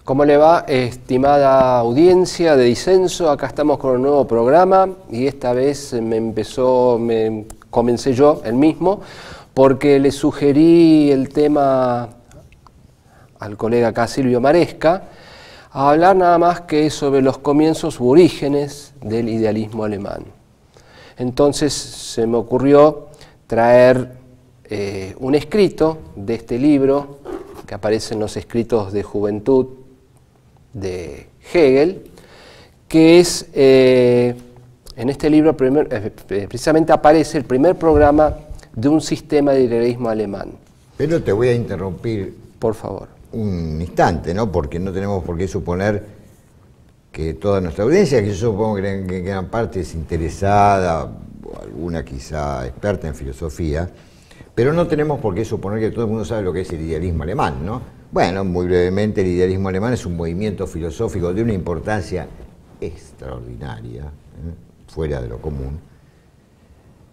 ¿Cómo le va, estimada audiencia de Disenso? Acá estamos con un nuevo programa y esta vez comencé yo, el mismo, porque le sugerí el tema al colega acá, Silvio Maresca, a hablar nada más que sobre los comienzos u orígenes del idealismo alemán. Entonces se me ocurrió traer un escrito de este libro, que aparece en los escritos de juventud de Hegel, que es, en este libro precisamente aparece el primer programa de un sistema de idealismo alemán. Pero te voy a interrumpir. Por favor. Un instante, ¿no? Porque no tenemos por qué suponer que toda nuestra audiencia, que yo supongo que gran parte es interesada, o alguna quizá experta en filosofía, pero no tenemos por qué suponer que todo el mundo sabe lo que es el idealismo alemán, ¿no? Bueno, muy brevemente, el idealismo alemán es un movimiento filosófico de una importancia extraordinaria, fuera de lo común,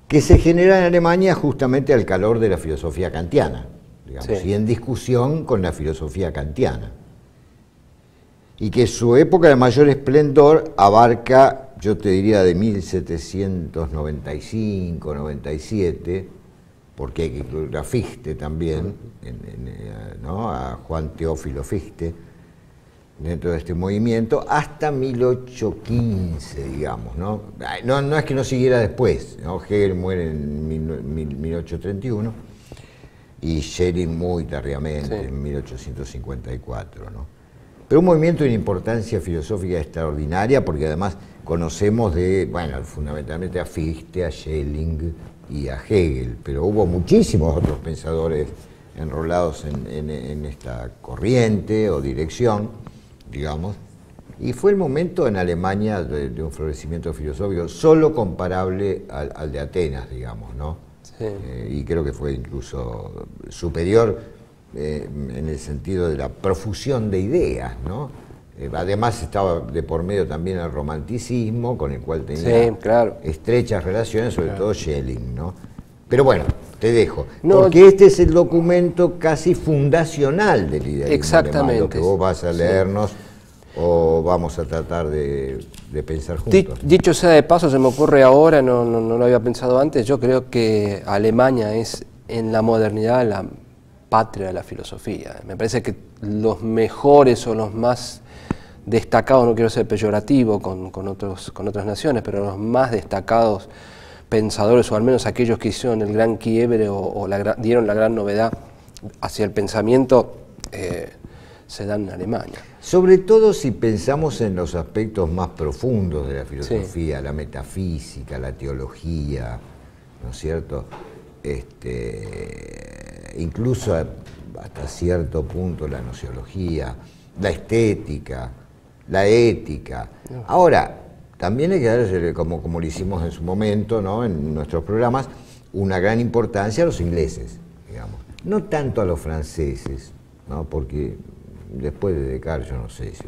que se genera en Alemania justamente al calor de la filosofía kantiana, digamos, sí, y en discusión con la filosofía kantiana. Y que su época de mayor esplendor abarca, yo te diría, de 1795-97, porque hay que incluir a Fichte también, ¿no? A Juan Teófilo Fichte, dentro de este movimiento, hasta 1815, digamos, ¿no? No es que no siguiera después, ¿no? Hegel muere en 1831 y Schelling muy tardíamente, sí, en 1854, ¿no? Pero un movimiento de una importancia filosófica extraordinaria, porque además conocemos fundamentalmente a Fichte, a Schelling y a Hegel, pero hubo muchísimos otros pensadores enrolados en esta corriente o dirección, digamos, y fue el momento en Alemania de un florecimiento filosófico solo comparable al de Atenas, digamos, ¿no? Sí. Y creo que fue incluso superior en el sentido de la profusión de ideas, ¿no? Además estaba de por medio también el romanticismo, con el cual tenía, sí, claro, estrechas relaciones, sobre todo Schelling, ¿no? Pero bueno, te dejo, porque este es el documento casi fundacional del idealismo alemán, lo que vos vas a leernos, sí, o vamos a tratar de pensar juntos. Dicho sea de paso, se me ocurre ahora, no lo había pensado antes, yo creo que Alemania es en la modernidad la patria de la filosofía. Me parece que los mejores o los más destacados, no quiero ser peyorativo con otras naciones, pero los más destacados pensadores, o al menos aquellos que hicieron el gran quiebre o dieron la gran novedad hacia el pensamiento, se dan en Alemania. Sobre todo si pensamos en los aspectos más profundos de la filosofía, sí, la metafísica, la teología, ¿no es cierto? Incluso hasta cierto punto la gnoseología, la estética, la ética. Ahora, también hay que darle, como lo hicimos en su momento, ¿no? En nuestros programas, una gran importancia a los ingleses, digamos. No tanto a los franceses, ¿no? Porque después de Descartes, yo no sé si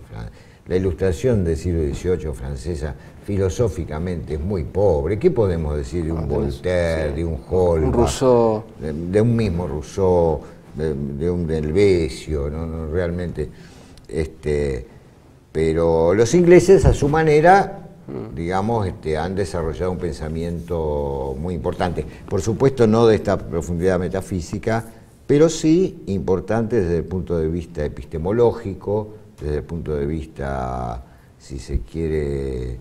la ilustración del siglo XVIII francesa filosóficamente es muy pobre. ¿Qué podemos decir de un Voltaire, sí, de un Holbach, un Rousseau, de un mismo Rousseau, de un Delbesio, ¿no? Realmente, pero los ingleses a su manera, digamos, han desarrollado un pensamiento muy importante. Por supuesto no de esta profundidad metafísica, pero sí importante desde el punto de vista epistemológico, desde el punto de vista, si se quiere,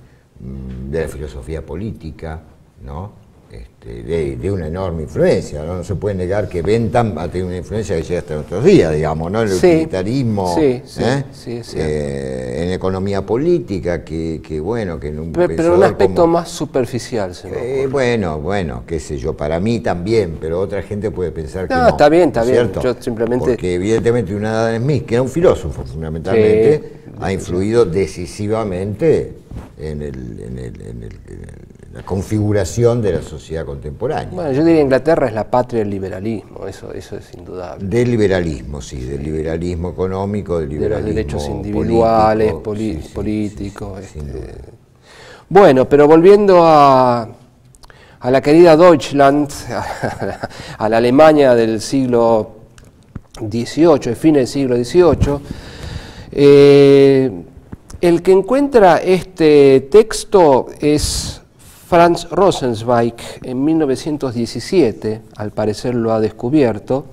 de la filosofía política, ¿no? De una enorme influencia, ¿no? No se puede negar que Bentham ha tenido una influencia que llega hasta nuestros días, digamos, ¿no? El utilitarismo, en economía política, que bueno, que en un pero un aspecto más superficial, bueno, qué sé yo, para mí también, pero otra gente puede pensar que no. Está bien, ¿cierto? Yo simplemente... Porque evidentemente un Adam Smith, que era un filósofo fundamentalmente, sí, ha influido decisivamente en la configuración de la sociedad contemporánea. Bueno, yo diría que Inglaterra es la patria del liberalismo, eso es indudable. Del liberalismo, sí, del liberalismo económico, del liberalismo de los derechos individuales, políticos. Sí, bueno, pero volviendo a la querida Deutschland, a la Alemania del siglo XVIII, el fin del siglo XVIII, El que encuentra este texto es Franz Rosenzweig, en 1917, al parecer lo ha descubierto,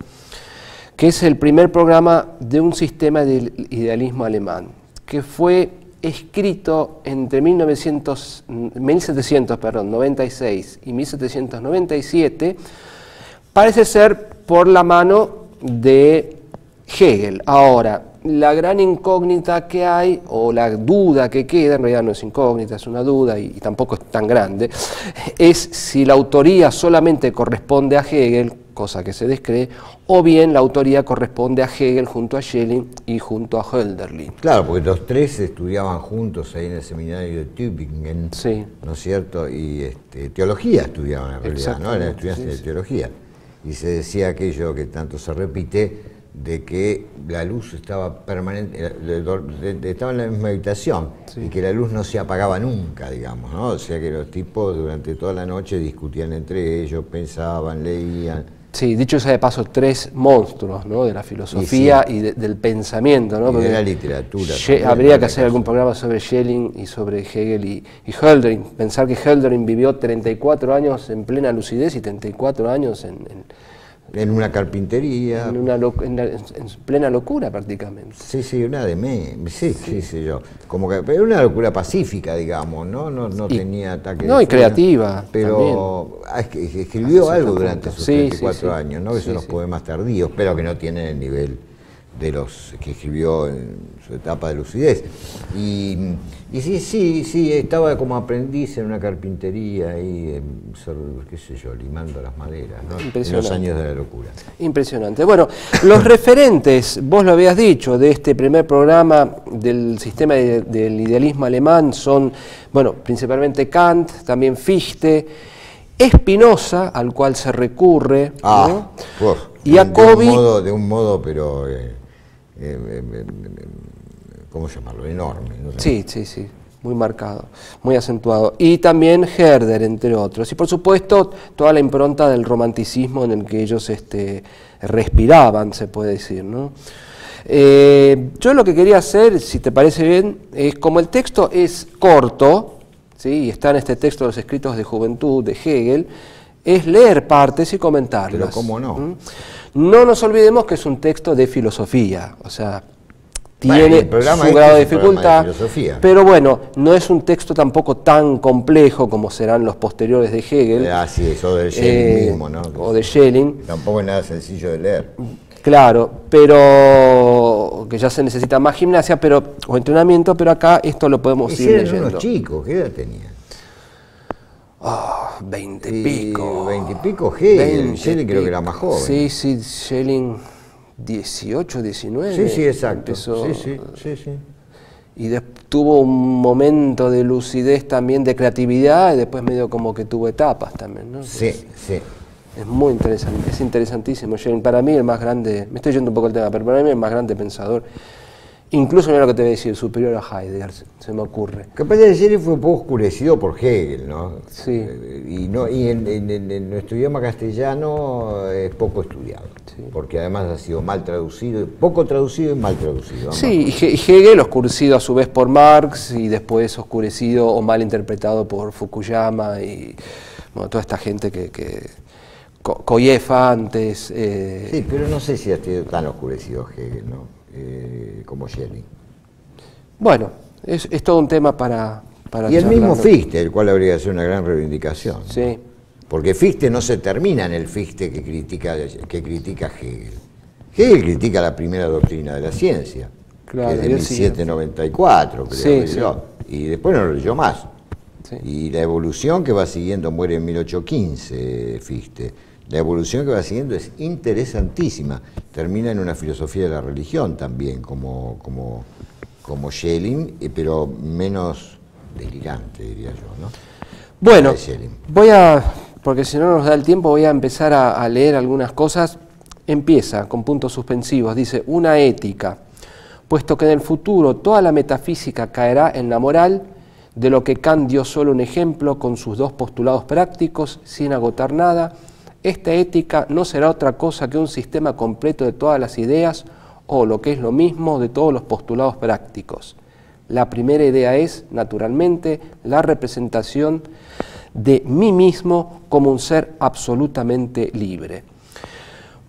que es el primer programa de un sistema de idealismo alemán, que fue escrito entre 1796 y 1797, parece ser por la mano de Hegel. Ahora, la gran incógnita que hay, o la duda que queda, en realidad no es incógnita, es una duda y tampoco es tan grande, es si la autoría solamente corresponde a Hegel, cosa que se descree, o bien la autoría corresponde a Hegel junto a Schelling y junto a Hölderlin. Claro, porque los tres estudiaban juntos ahí en el seminario de Tübingen, sí, ¿no es cierto? Y teología estudiaban en realidad, ¿no? Eran estudiantes de teología. Y se decía aquello que tanto se repite, de que la luz estaba permanente, estaba en la misma habitación, y que la luz no se apagaba nunca, digamos, ¿no? O sea que los tipos durante toda la noche discutían entre ellos, pensaban, leían. Sí, dicho sea de paso, tres monstruos, ¿no? De la filosofía y del pensamiento, ¿no? Y de la literatura. Habría que hacer algún programa sobre Schelling y sobre Hegel y Hölderlin. Pensar que Hölderlin vivió 34 años en plena lucidez y 34 años en una carpintería. En plena locura prácticamente. Sí, sí, una sí, yo. Como que, pero una locura pacífica, digamos, ¿no? No tenía ataques. No, y creativa. Pero escribió algo durante sus 34 años, ¿no? Que son los poemas tardíos, pero que no tienen el nivel de los que escribió en su etapa de lucidez. Y sí, estaba como aprendiz en una carpintería ahí, qué sé yo, limando las maderas, ¿no? En los años de la locura. Impresionante. Bueno, los referentes, vos lo habías dicho, de este primer programa del sistema del idealismo alemán son, bueno, principalmente Kant, también Fichte, Spinoza, al cual se recurre, ¿no? Y Jacobi, de un modo, pero ¿cómo llamarlo? Enorme, ¿no? Sí, muy marcado, muy acentuado. Y también Herder, entre otros. Y por supuesto, toda la impronta del romanticismo en el que ellos respiraban, se puede decir, ¿no? Yo lo que quería hacer, si te parece bien, es como el texto es corto, ¿sí? Y está en este texto de los escritos de juventud de Hegel, es leer partes y comentarlas. Pero ¿cómo no? No nos olvidemos que es un texto de filosofía, o sea, tiene su grado de dificultad, pero bueno, no es un texto tampoco tan complejo como serán los posteriores de Hegel. Sí, eso de Schelling mismo, ¿no? O de Schelling. Tampoco es nada sencillo de leer. Claro, pero que ya se necesita más gimnasia o entrenamiento, pero acá esto lo podemos ir leyendo. Unos chicos, ¿qué edad tenían? 20 y pico. 20 y pico, Schelling creo que era más joven. Sí, Schelling 18, 19. Sí, exacto. Empezó, sí. Y tuvo un momento de lucidez también, de creatividad, y después medio como que tuvo etapas también, ¿no? Sí. Es muy interesante, es interesantísimo Schelling. Para mí el más grande, me estoy yendo un poco el tema, pero para mí el más grande pensador. Incluso, mira lo que te voy a decir, superior a Heidegger, se me ocurre. Capaz de decir fue un poco oscurecido por Hegel, ¿no? Sí. Y en nuestro idioma castellano es poco estudiado, porque además ha sido mal traducido, poco traducido y mal traducido. Sí, y Hegel oscurecido a su vez por Marx y después oscurecido o mal interpretado por Fukuyama y bueno, toda esta gente que Koyefa antes. Sí, pero no sé si ha sido tan oscurecido Hegel, ¿no? Como Schelling. Bueno, es todo un tema para y el mismo Fichte, el cual habría que hacer una gran reivindicación. Sí. ¿No? Porque Fichte no se termina en el Fichte que critica Hegel. Hegel critica la primera doctrina de la ciencia, claro, que es de 1794, creo que yo, y después no lo leyó más. Sí. Y la evolución que va siguiendo, muere en 1815 Fichte. La evolución que va siguiendo es interesantísima. Termina en una filosofía de la religión también, como Schelling, pero menos delirante, diría yo, ¿no? Bueno, porque si no nos da el tiempo, voy a empezar a leer algunas cosas. Empieza con puntos suspensivos, dice, una ética, puesto que en el futuro toda la metafísica caerá en la moral, de lo que Kant dio solo un ejemplo con sus dos postulados prácticos, sin agotar nada. Esta ética no será otra cosa que un sistema completo de todas las ideas o, lo que es lo mismo, de todos los postulados prácticos. La primera idea es, naturalmente, la representación de mí mismo como un ser absolutamente libre.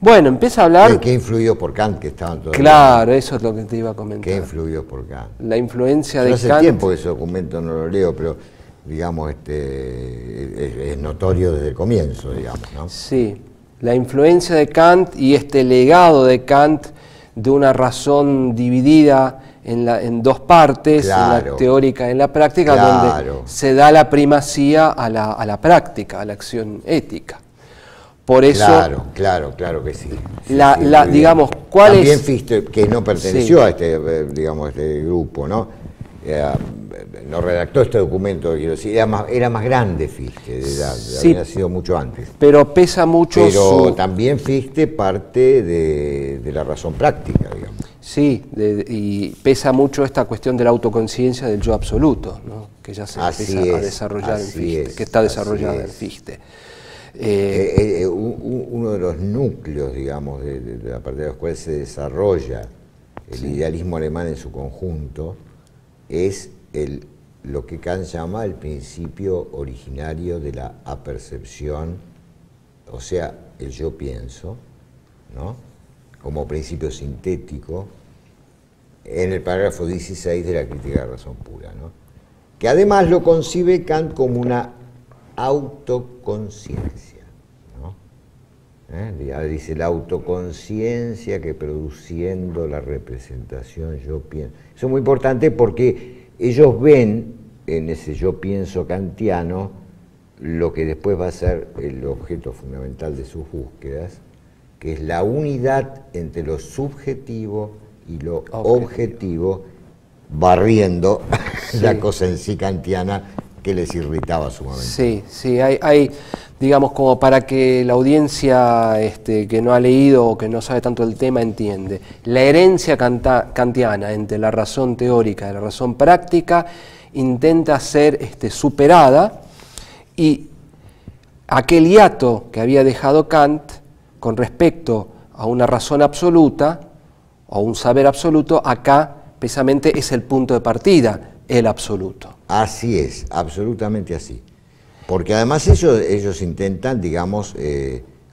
Bueno, empieza a hablar... ¿Qué influyó por Kant, que estaban todos? Claro, eso es lo que te iba a comentar. ¿Qué influyó por Kant? La influencia de Kant... Kant... Hace tiempo que ese documento no lo leo, pero, digamos, es notorio desde el comienzo, digamos, ¿no? Sí, la influencia de Kant y este legado de Kant de una razón dividida en dos partes, claro, en la teórica y en la práctica, claro, donde se da la primacía a la práctica, a la acción ética. Por eso, claro que sí. digamos, ¿cuál también es? Fichte, que no perteneció a este, digamos, este grupo, ¿no? No redactó este documento, quiero decir, era más grande Fichte, había sido mucho antes. Pero pesa mucho también Fichte parte de la razón práctica, digamos. Sí, y pesa mucho esta cuestión de la autoconciencia del yo absoluto, ¿no? Que ya se empieza a desarrollar en Fichte, que está desarrollada en Fichte. Uno de los núcleos, digamos, a partir de los cuales se desarrolla el idealismo alemán en su conjunto, es lo que Kant llama el principio originario de la apercepción, o sea, el yo pienso, ¿no? Como principio sintético, en el parágrafo 16 de la Crítica de la Razón Pura, ¿no? Que además lo concibe Kant como una autoconciencia, ¿no? Dice la autoconciencia que produciendo la representación yo pienso. Eso es muy importante porque ellos ven en ese yo pienso kantiano lo que después va a ser el objeto fundamental de sus búsquedas, que es la unidad entre lo subjetivo y lo objetivo, barriendo la cosa en sí kantiana que les irritaba sumamente. Sí, hay, digamos, como para que la audiencia que no ha leído o que no sabe tanto del tema entiende. La herencia kantiana entre la razón teórica y la razón práctica intenta ser superada, y aquel hiato que había dejado Kant con respecto a una razón absoluta o un saber absoluto, acá precisamente es el punto de partida, el absoluto. Así es, absolutamente así. Porque además ellos intentan, digamos,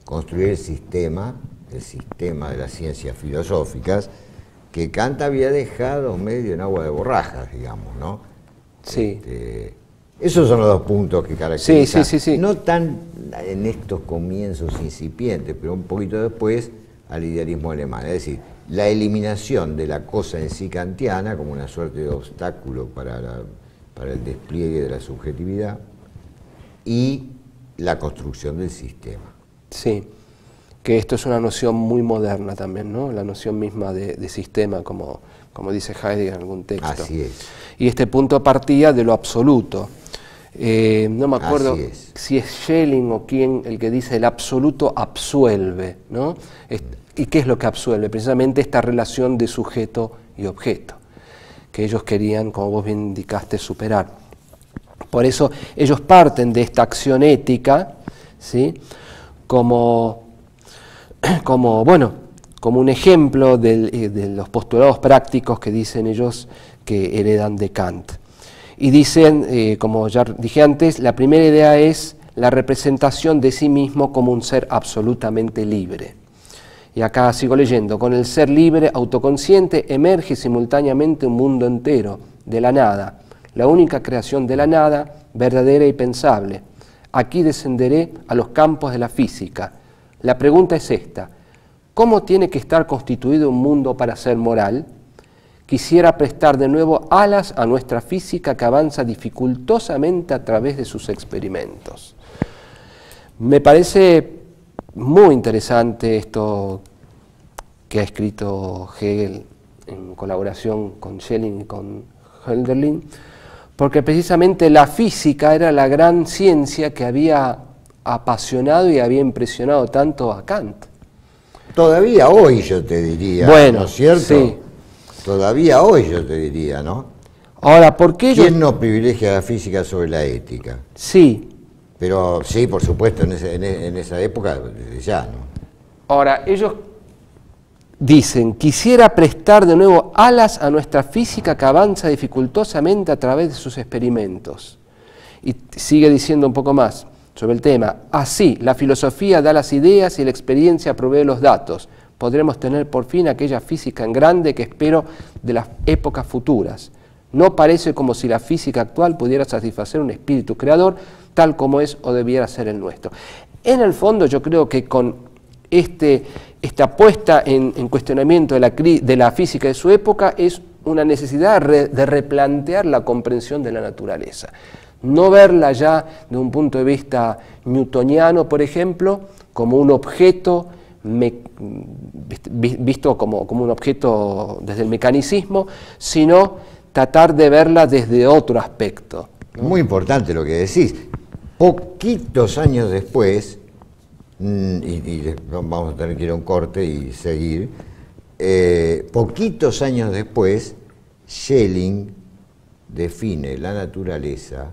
construir el sistema de las ciencias filosóficas que Kant había dejado medio en agua de borrajas, digamos, ¿no? Sí. Esos son los dos puntos que caracterizan, sí. no tan en estos comienzos incipientes, pero un poquito después, al idealismo alemán. Es decir, la eliminación de la cosa en sí kantiana como una suerte de obstáculo para el despliegue de la subjetividad y la construcción del sistema. Sí, que esto es una noción muy moderna también, ¿no? La noción misma de sistema, como dice Heidegger en algún texto. Así es. Y este punto partía de lo absoluto. No me acuerdo si es Schelling o quién el que dice el absoluto absuelve, ¿no? ¿Y qué es lo que absuelve? Precisamente esta relación de sujeto y objeto, que ellos querían, como vos bien indicaste, superar. Por eso ellos parten de esta acción ética, ¿sí? como un ejemplo de los postulados prácticos que dicen ellos que heredan de Kant. Y dicen, como ya dije antes, la primera idea es la representación de sí mismo como un ser absolutamente libre. Y acá sigo leyendo: con el ser libre, autoconsciente, emerge simultáneamente un mundo entero, de la nada, la única creación de la nada, verdadera y pensable. Aquí descenderé a los campos de la física. La pregunta es esta: ¿cómo tiene que estar constituido un mundo para ser moral? Quisiera prestar de nuevo alas a nuestra física que avanza dificultosamente a través de sus experimentos. Me parece muy interesante esto que ha escrito Hegel en colaboración con Schelling y con Hölderlin, porque precisamente la física era la gran ciencia que había apasionado y había impresionado tanto a Kant. Todavía hoy yo te diría, bueno, ¿no es cierto? Sí. Todavía hoy yo te diría, ¿no? Ahora, ¿por qué ¿Quién no privilegia la física sobre la ética? Sí. Pero sí, por supuesto, en esa época, desde ya, ¿no? Ahora, ellos dicen, quisiera prestar de nuevo alas a nuestra física que avanza dificultosamente a través de sus experimentos. Y sigue diciendo un poco más sobre el tema. Así, la filosofía da las ideas y la experiencia provee los datos. Podremos tener por fin aquella física en grande que espero de las épocas futuras. No parece como si la física actual pudiera satisfacer un espíritu creador tal como es o debiera ser el nuestro. En el fondo yo creo que con esta puesta en cuestionamiento de la física de su época es una necesidad de replantear la comprensión de la naturaleza. No verla ya de un punto de vista newtoniano, por ejemplo, como un objeto visto como un objeto desde el mecanicismo, sino tratar de verla desde otro aspecto, ¿no? Muy importante lo que decís. Poquitos años después, y vamos a tener que ir a un corte y seguir, poquitos años después, Schelling define la naturaleza,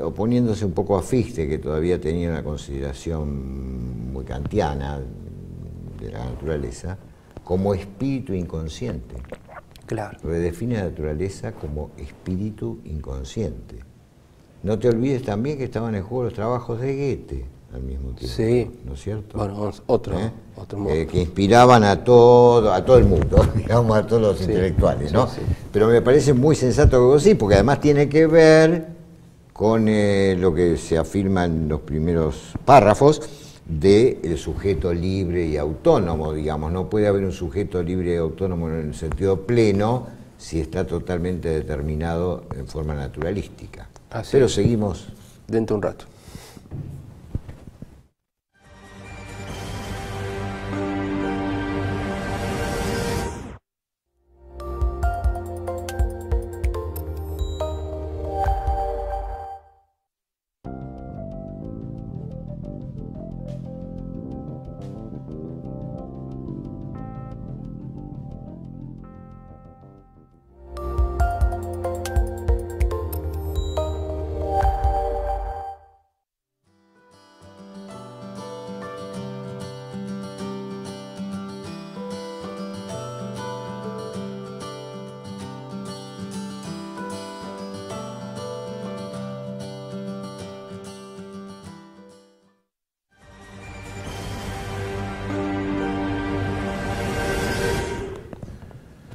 oponiéndose un poco a Fichte, que todavía tenía una consideración muy kantiana de la naturaleza, como espíritu inconsciente. Claro. Redefine la naturaleza como espíritu inconsciente. No te olvides también que estaban en juego los trabajos de Goethe al mismo tiempo. Sí. ¿No es cierto? Bueno, otro modo. Que inspiraban a todo el mundo, digamos, a todos los intelectuales, ¿no? Sí. Pero me parece muy sensato que vos sí, porque además tiene que ver con lo que se afirma en los primeros párrafos del sujeto libre y autónomo, digamos. No puede haber un sujeto libre y autónomo en el sentido pleno si está totalmente determinado en forma naturalística. Así Pero es. seguimos Dentro de un rato.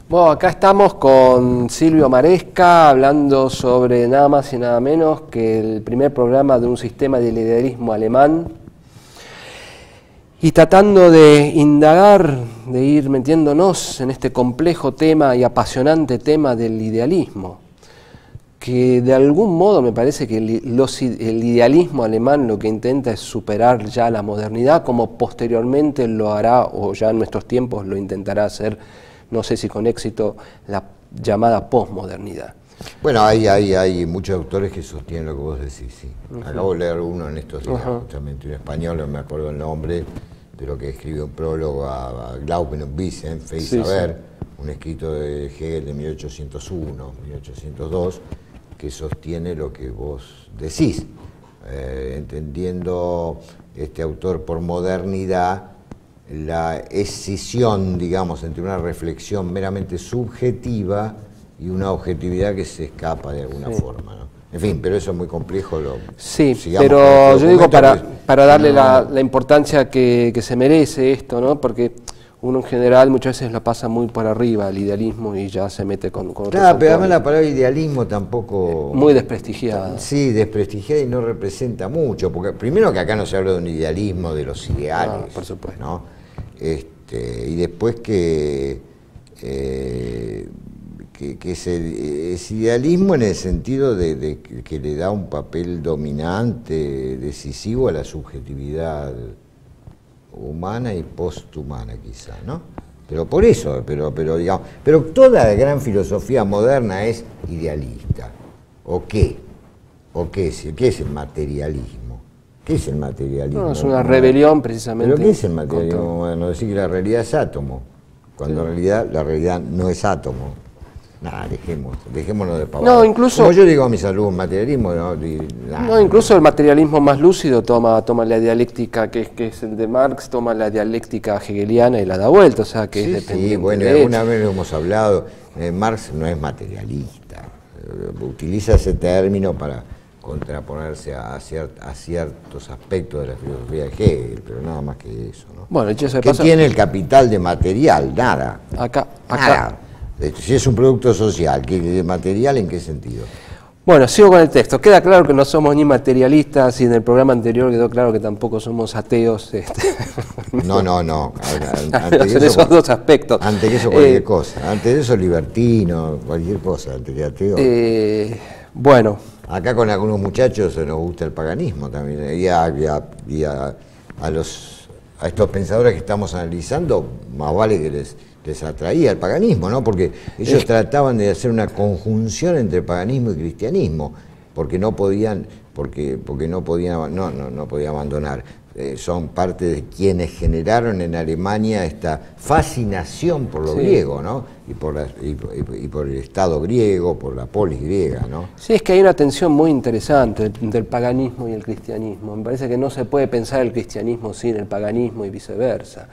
Bueno, acá estamos con Silvio Maresca hablando sobre nada más y nada menos que el primer programa de un sistema de idealismo alemán y tratando de indagar, de ir metiéndonos en este complejo tema y apasionante tema del idealismo, que de algún modo me parece que el idealismo alemán lo que intenta es superar ya la modernidad, como posteriormente lo hará, o ya en nuestros tiempos lo intentará hacer, no sé si con éxito, la llamada posmodernidad. Bueno, hay muchos autores que sostienen lo que vos decís, sí. Acabo de leer uno en estos días, justamente, un español, no me acuerdo el nombre, pero que escribe un prólogo a Glauben und Wissenschaft, Fe y Saber, un escrito de Hegel de 1801, 1802, que sostiene lo que vos decís, entendiendo este autor por modernidad, la escisión, digamos, entre una reflexión meramente subjetiva y una objetividad que se escapa de alguna forma, ¿no? En fin, pero eso es muy complejo. Sí, pero yo digo para darle la importancia que se merece esto, ¿no? Porque uno en general muchas veces lo pasa muy por arriba, el idealismo, y ya se mete con otros Claro, pero además autores. la palabra idealismo tampoco... Muy desprestigiada. Sí, desprestigiada y no representa mucho, porque primero que acá no se habla de un idealismo de los ideales, No, por supuesto. ¿no? Y después que es idealismo en el sentido de que le da un papel dominante, decisivo a la subjetividad humana y posthumana quizá, ¿no? Pero por eso, digamos, pero toda la gran filosofía moderna es idealista. ¿O qué? ¿O qué es el materialismo? ¿Qué es el materialismo? No, es una rebelión precisamente. ¿Pero qué es el materialismo? Bueno, decir que la realidad es átomo, cuando en realidad la realidad no es átomo. Nada, dejémonos de pavadas. No, incluso... Como yo digo a mis alumnos, materialismo, no, no, incluso el materialismo más lúcido toma la dialéctica que es el de Marx, toma la dialéctica hegeliana y la da vuelta, o sea que es dependiente. Sí, bueno, alguna vez lo hemos hablado, Marx no es materialista, utiliza ese término para contraponerse a ciertos aspectos de la filosofía de Hegel, pero nada más que eso, ¿no? Bueno, ¿qué tiene el capital de material? Nada. Acá. De hecho, si es un producto social, ¿de material en qué sentido? Bueno, sigo con el texto. Queda claro que no somos ni materialistas y en el programa anterior quedó claro que tampoco somos ateos. No. En esos dos aspectos. Antes de eso cualquier cosa. Antes de eso libertino, cualquier cosa. Antes de ateo. Bueno. Acá con algunos muchachos nos gusta el paganismo también. Y a estos pensadores que estamos analizando, más vale que les atraía el paganismo, ¿no? Porque ellos trataban de hacer una conjunción entre paganismo y cristianismo, porque no podían abandonar. Son parte de quienes generaron en Alemania esta fascinación por lo griego, ¿no? Y por el Estado griego, por la polis griega, ¿no? Sí, es que hay una tensión muy interesante entre el paganismo y el cristianismo. Me parece que no se puede pensar el cristianismo sin el paganismo y viceversa.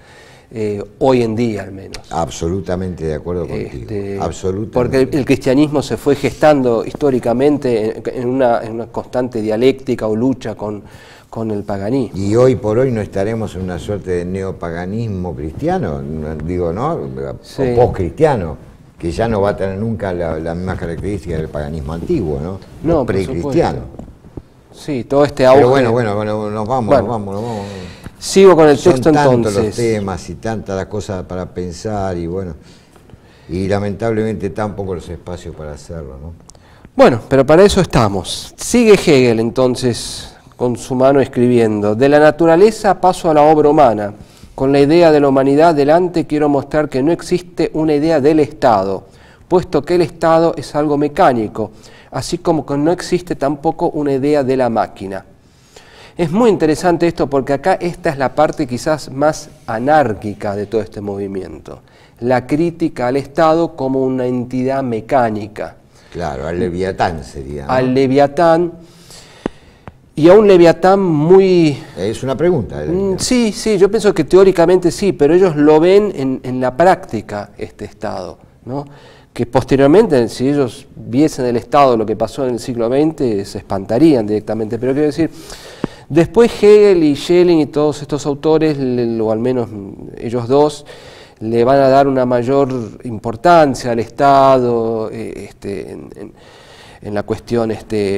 Hoy en día al menos. Absolutamente de acuerdo contigo. Absolutamente. Porque el cristianismo se fue gestando históricamente en una constante dialéctica o lucha con el paganismo. Y hoy por hoy no estaremos en una suerte de neopaganismo cristiano, digo, ¿no? Sí. O post-cristiano, que ya no va a tener nunca la misma característica del paganismo antiguo, ¿no? No, precristiano. Sí, todo este auge. Pero bueno, nos vamos. Sigo con el texto entonces. Son tantos los temas y tantas las cosas para pensar y lamentablemente tan pocos los espacios para hacerlo, ¿no? Bueno, pero para eso estamos. Sigue Hegel entonces con su mano escribiendo: de la naturaleza paso a la obra humana. Con la idea de la humanidad delante quiero mostrar que no existe una idea del Estado, puesto que el Estado es algo mecánico, así como que no existe tampoco una idea de la máquina. Es muy interesante esto porque acá esta es la parte quizás más anárquica de todo este movimiento, la crítica al Estado como una entidad mecánica. Claro, al Leviatán sería, ¿no? Al Leviatán, y a un Leviatán muy... Es una pregunta. Sí, yo pienso que teóricamente sí, pero ellos lo ven en la práctica, este Estado, ¿no? Que posteriormente, si ellos viesen el Estado, lo que pasó en el siglo XX, se espantarían directamente, pero quiero decir... Después Hegel y Schelling y todos estos autores, o al menos ellos dos, le van a dar una mayor importancia al Estado en la cuestión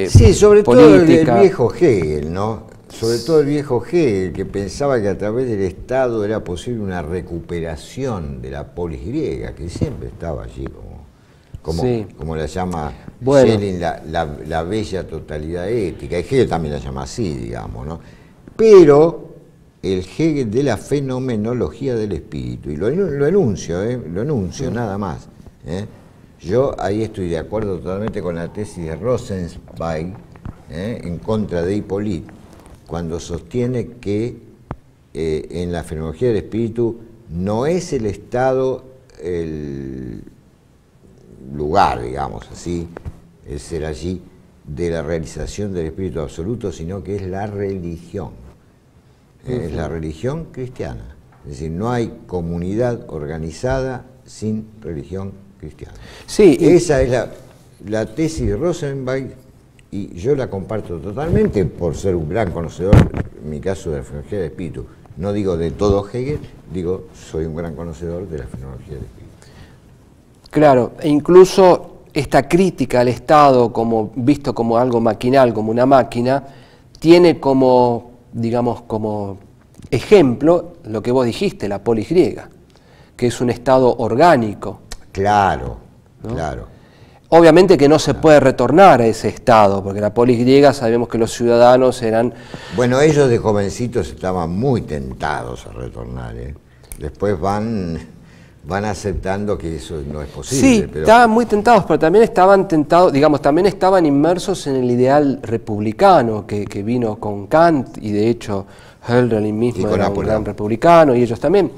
sí, sobre política. Todo el viejo Hegel, ¿no? Sobre todo el viejo Hegel, que pensaba que a través del Estado era posible una recuperación de la polis griega, que siempre estaba allí como la llama Schelling, la bella totalidad ética, y Hegel también la llama así, digamos, ¿no? Pero el Hegel de la fenomenología del espíritu, y lo enuncio, nada más, yo ahí estoy de acuerdo totalmente con la tesis de Rosenzweig, en contra de Hippolyte, cuando sostiene que en la fenomenología del espíritu no es el Estado el lugar, digamos así, el ser allí de la realización del espíritu absoluto, sino que es la religión. Es la religión cristiana. Es decir, no hay comunidad organizada sin religión cristiana. Sí, esa es la tesis de Rosenzweig, y yo la comparto totalmente por ser un gran conocedor, en mi caso, de la fenomenología del espíritu. No digo de todo Hegel, digo soy un gran conocedor de la fenomenología del espíritu. Claro, e incluso esta crítica al Estado visto como algo maquinal, como una máquina, tiene como, digamos, como ejemplo lo que vos dijiste, la polis griega, que es un Estado orgánico. Claro, ¿no? Claro. Obviamente que no se puede retornar a ese Estado, porque la polis griega sabemos que los ciudadanos eran... Bueno, ellos de jovencitos estaban muy tentados a retornar, Después van aceptando que eso no es posible. Sí, pero... estaban muy tentados, pero también estaban tentados, digamos, también estaban inmersos en el ideal republicano que vino con Kant, y de hecho Hölderlin mismo era un gran republicano, y ellos también.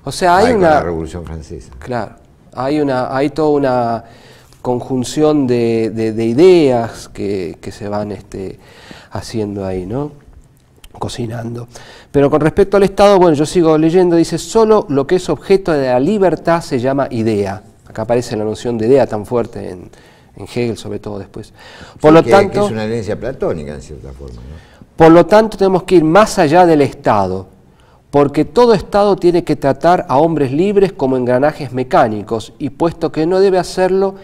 O sea, hay una... con la Revolución Francesa. Claro, hay toda conjunción de ideas que se van haciendo ahí, ¿no? Cocinando. Pero con respecto al Estado, bueno, yo sigo leyendo, dice, solo lo que es objeto de la libertad se llama idea. Acá aparece la noción de idea tan fuerte en Hegel, sobre todo después. Por lo tanto, que es una herencia platónica, en cierta forma, ¿no? Por lo tanto, tenemos que ir más allá del Estado, porque todo Estado tiene que tratar a hombres libres como engranajes mecánicos, y puesto que no debe hacerlo,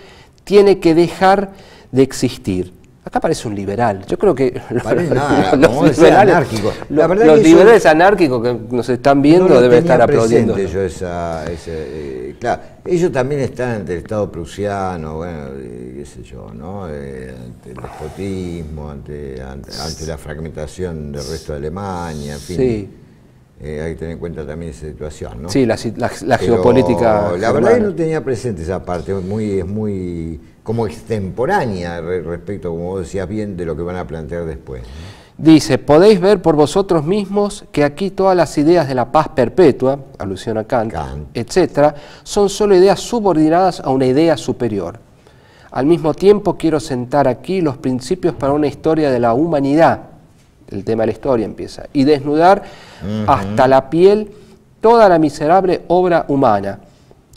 tiene que dejar de existir. Acá parece un liberal. Yo creo que los liberales anárquicos que nos están viendo no deben estar aplaudiendo. Yo claro, ellos también están ante el Estado prusiano, bueno, qué sé yo, ¿no? Ante el despotismo, ante la fragmentación del resto de Alemania, en fin. Sí. Hay que tener en cuenta también esa situación, ¿no? Sí, la geopolítica. La verdad es que no tenía presente esa parte, es muy como extemporánea respecto, como vos decías bien, de lo que van a plantear después, ¿no? Dice, podéis ver por vosotros mismos que aquí todas las ideas de la paz perpetua, alusión a Kant, etcétera, son solo ideas subordinadas a una idea superior. Al mismo tiempo quiero sentar aquí los principios para una historia de la humanidad, el tema de la historia empieza, y desnudar hasta la piel toda la miserable obra humana,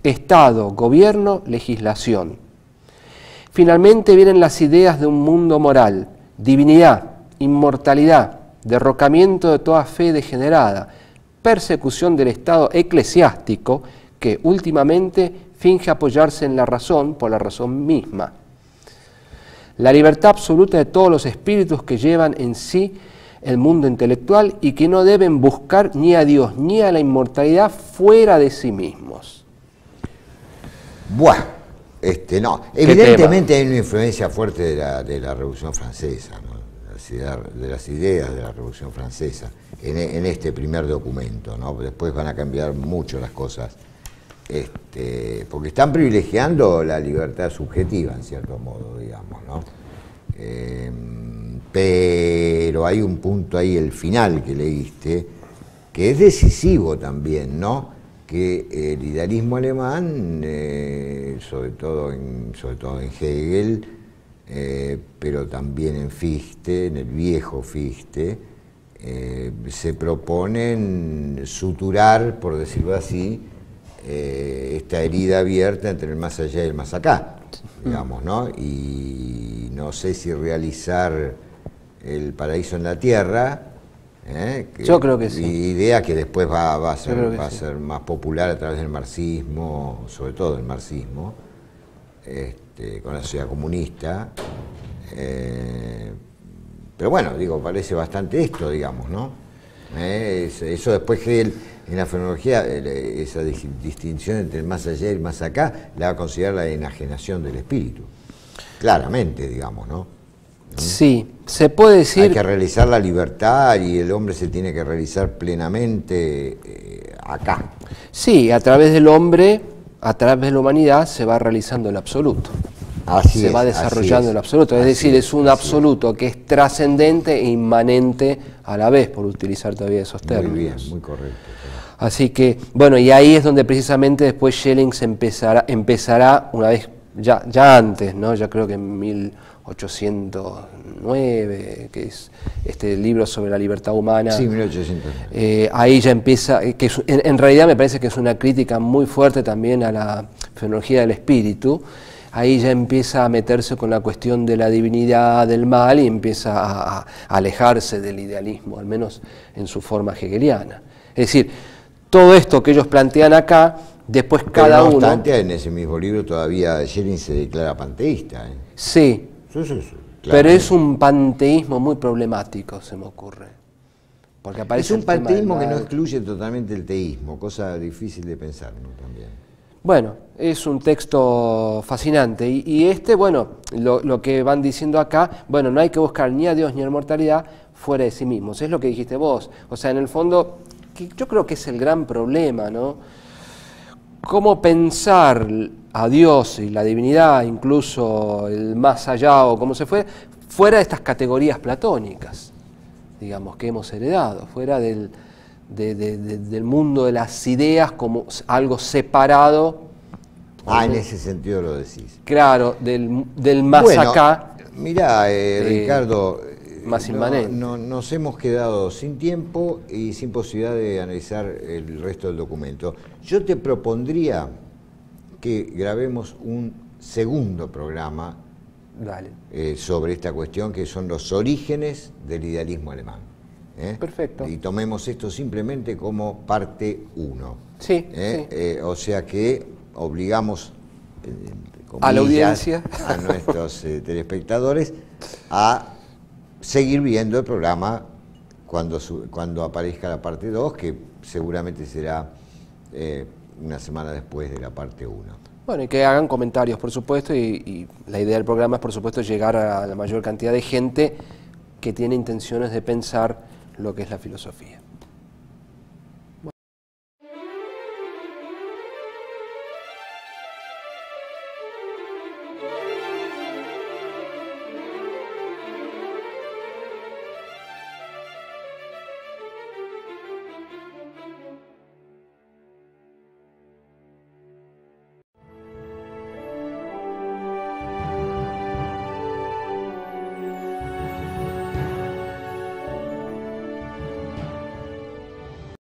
Estado, gobierno, legislación. Finalmente vienen las ideas de un mundo moral, divinidad, inmortalidad, derrocamiento de toda fe degenerada, persecución del Estado eclesiástico que últimamente finge apoyarse en la razón por la razón misma. La libertad absoluta de todos los espíritus que llevan en sí el mundo intelectual y que no deben buscar ni a Dios ni a la inmortalidad fuera de sí mismos. Buah. No, evidentemente hay una influencia fuerte de la Revolución Francesa, ¿no? De las ideas de la Revolución Francesa en este primer documento, ¿no? Después van a cambiar mucho las cosas, porque están privilegiando la libertad subjetiva en cierto modo, digamos, ¿no? Pero hay un punto ahí, el final que leíste, que es decisivo también, ¿no? Que el idealismo alemán, sobre todo en Hegel, pero también en Fichte, en el viejo Fichte, se proponen suturar, por decirlo así, esta herida abierta entre el más allá y el más acá, digamos, ¿no? Y no sé si realizar el paraíso en la tierra. Yo creo que sí. Idea que después va a ser más popular a través del marxismo, sobre todo el marxismo, con la sociedad comunista. Pero bueno, digo, parece bastante esto, digamos, ¿no? Eso después Hegel, en la fenomenología, esa distinción entre el más allá y el más acá, la va a considerar la enajenación del espíritu. Claramente, digamos, ¿no? Sí, se puede decir... Hay que realizar la libertad y el hombre se tiene que realizar plenamente acá. Sí, a través del hombre, a través de la humanidad, se va realizando el absoluto. Se va desarrollando el absoluto. Es decir, es un absoluto que es trascendente e inmanente a la vez, por utilizar todavía esos términos. Muy bien, muy correcto. Así que, bueno, y ahí es donde precisamente después Schelling empezará una vez, ya antes, ¿no? Ya creo que en 1809, que es este libro sobre la libertad humana. Sí, 1809. Ahí ya empieza, que en realidad me parece que es una crítica muy fuerte también a la fenomenología del espíritu. Ahí ya empieza a meterse con la cuestión de la divinidad, del mal, y empieza a alejarse del idealismo, al menos en su forma hegeliana. Es decir, todo esto que ellos plantean acá, después cada uno... No obstante, en ese mismo libro todavía Schelling se declara panteísta. Sí. Pero es un panteísmo muy problemático, se me ocurre. Porque aparece es un panteísmo que no excluye totalmente el teísmo, cosa difícil de pensar, ¿no? También. Bueno, es un texto fascinante. Y bueno, lo que van diciendo acá, bueno, no hay que buscar ni a Dios ni a la inmortalidad fuera de sí mismos. Es lo que dijiste vos. O sea, en el fondo, yo creo que es el gran problema, ¿no? ¿Cómo pensar a Dios y la divinidad, incluso el más allá o como se fue, fuera de estas categorías platónicas, digamos, que hemos heredado, fuera del mundo de las ideas como algo separado Ah, en ese sentido lo decís. Claro, del más Bueno, acá. Mirá, Ricardo, Más inmanente. nos hemos quedado sin tiempo y sin posibilidad de analizar el resto del documento. Yo te propondría que grabemos un segundo programa Dale. sobre esta cuestión, que son los orígenes del idealismo alemán. Perfecto. Y tomemos esto simplemente como parte 1. Sí, sí. O sea que obligamos a la audiencia, a nuestros telespectadores a seguir viendo el programa cuando aparezca la parte 2, que seguramente será una semana después de la parte 1. Bueno, y que hagan comentarios, por supuesto, y la idea del programa es, por supuesto, llegar a la mayor cantidad de gente que tiene intenciones de pensar lo que es la filosofía.